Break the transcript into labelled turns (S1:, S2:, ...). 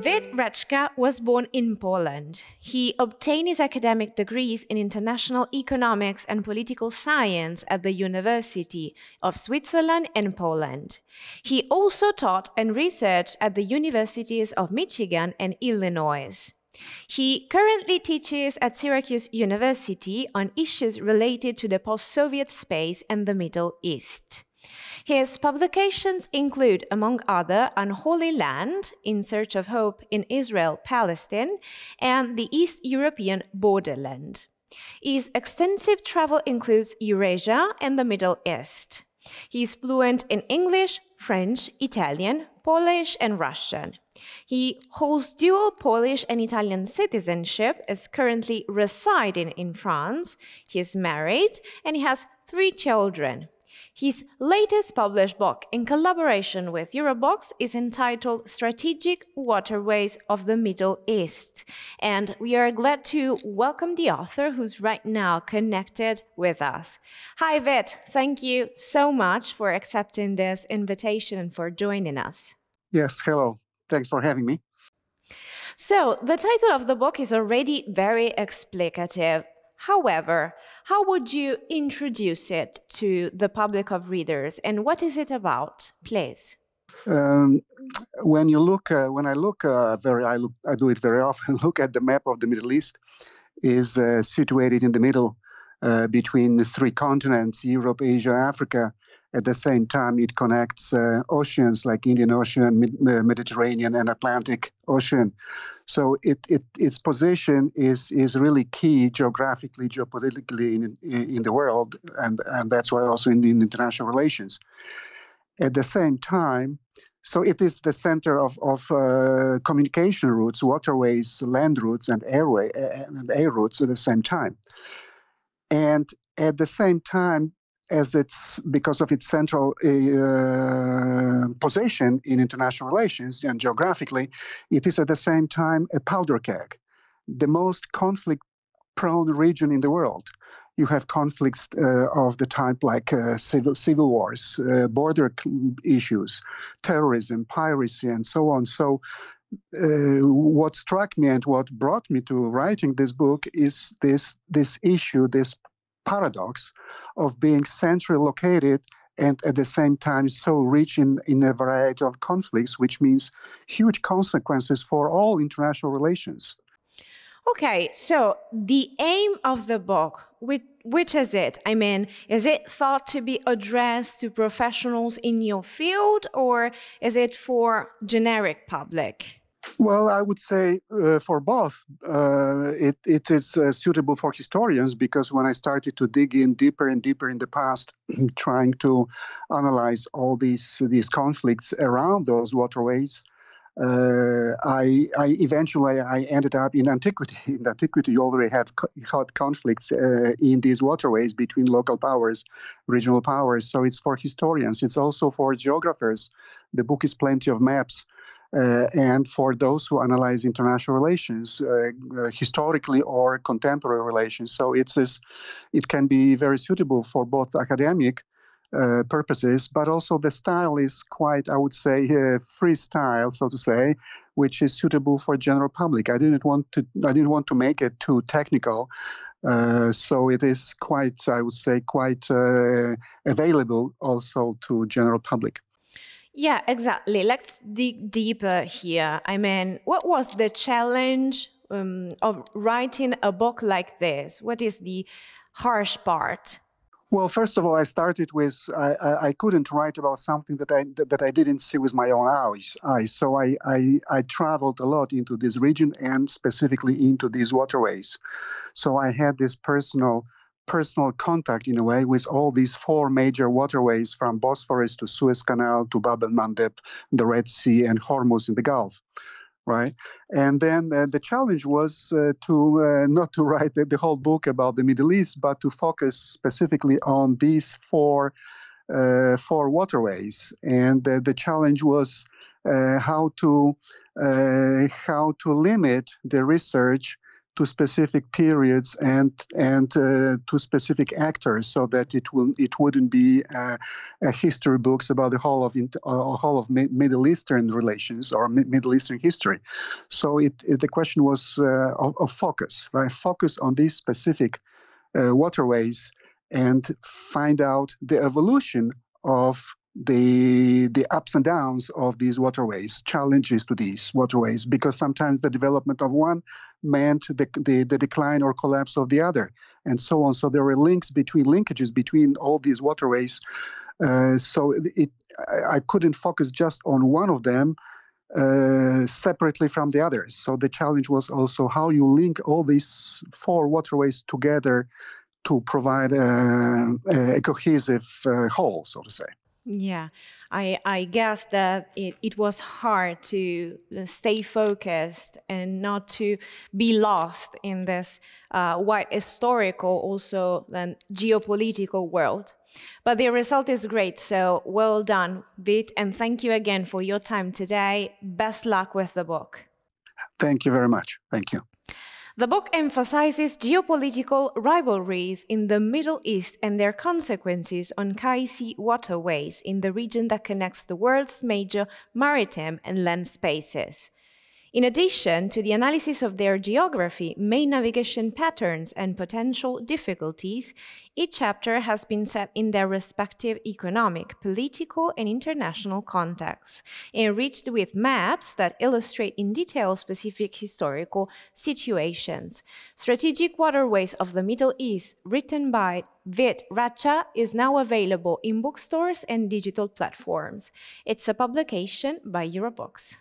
S1: Witt Raczka was born in Poland. He obtained his academic degrees in international economics and political science at the University of Switzerland and Poland. He also taught and researched at the universities of Michigan and Illinois. He currently teaches at Syracuse University on issues related to the post-Soviet space and the Middle East. His publications include, among other, Unholy Land, In Search of Hope in Israel-Palestine, and the East European Borderland. His extensive travel includes Eurasia and the Middle East. He is fluent in English, French, Italian, Polish, and Russian. He holds dual Polish and Italian citizenship, is currently residing in France. He is married, and he has 3 children. His latest published book, in collaboration with Eurobox, is entitled Strategic Waterways of the Middle East. And we are glad to welcome the author, who's right now connected with us. Hi, Witt. Thank you so much for accepting this invitation and for joining us.
S2: Yes, hello. Thanks for having me.
S1: So, the title of the book is already very explicative. However, how would you introduce it to the public of readers, and what is it about, please?
S2: When I do it very often. Look at the map of the Middle East. Is situated in the middle between the 3 continents: Europe, Asia, Africa. At the same time, it connects oceans like Indian Ocean, Mediterranean, and Atlantic Ocean. So its position is really key geographically, geopolitically in the world, and that's why also in international relations. At the same time, so it is the center of communication routes, waterways, land routes, and air routes at the same time. And at the same time, because of its central position in international relations and geographically, it is at the same time a powder keg, the most conflict-prone region in the world. You have conflicts of the type like civil wars, border issues, terrorism, piracy, and so on. So what struck me and what brought me to writing this book is this issue, this paradox of being centrally located and at the same time so rich in a variety of conflicts, which means huge consequences for all international relations.
S1: Okay, so the aim of the book, which is it? I mean, is it thought to be addressed to professionals in your field, or is it for generic public?
S2: Well, I would say for both. It is suitable for historians, because when I started to dig in deeper and deeper in the past, trying to analyze all these conflicts around those waterways, I eventually ended up in antiquity. In antiquity, you already had conflicts in these waterways between local powers, regional powers. So it's for historians. It's also for geographers. The book is plenty of maps. And for those who analyze international relations, historically or contemporary relations. So it can be very suitable for both academic purposes, but also the style is quite, I would say, freestyle, so to say, which is suitable for general public. I didn't want to make it too technical. So it is quite, I would say, quite available also to general public.
S1: Yeah, exactly. Let's dig deeper here. I mean, what was the challenge of writing a book like this? What is the harsh part?
S2: Well, first of all, I started with I couldn't write about something that I didn't see with my own eyes. So I traveled a lot into this region and specifically into these waterways. So I had this personal contact, in a way, with all these 4 major waterways, from Bosphorus to Suez Canal to Bab el-Mandeb, the Red Sea, and Hormuz in the Gulf, right? And then the challenge was not to write the whole book about the Middle East, but to focus specifically on these 4 waterways. And the challenge was how to limit the research to specific periods and to specific actors, so that it wouldn't be a history books about the whole of Middle Eastern relations or Middle Eastern history. So the question was of focus, right? Focus on these specific waterways and find out the evolution of the ups and downs of these waterways, challenges to these waterways, because sometimes the development of one meant the decline or collapse of the other, and so on. So there were linkages between all these waterways. So I couldn't focus just on one of them separately from the others. So the challenge was also how you link all these 4 waterways together to provide a cohesive whole, so to say.
S1: Yeah, I guess that it was hard to stay focused and not to be lost in this wide historical, also then geopolitical world. But the result is great, so well done, Witt, and thank you again for your time today. Best luck with the book.
S2: Thank you very much. Thank you.
S1: The book emphasizes geopolitical rivalries in the Middle East and their consequences on high-sea waterways in the region that connects the world's major maritime and land spaces. In addition to the analysis of their geography, main navigation patterns, and potential difficulties, each chapter has been set in their respective economic, political, and international contexts, enriched with maps that illustrate in detail specific historical situations. Strategic Waterways of the Middle East, written by Witt, Raczka, is now available in bookstores and digital platforms. It's a publication by Eurobooks.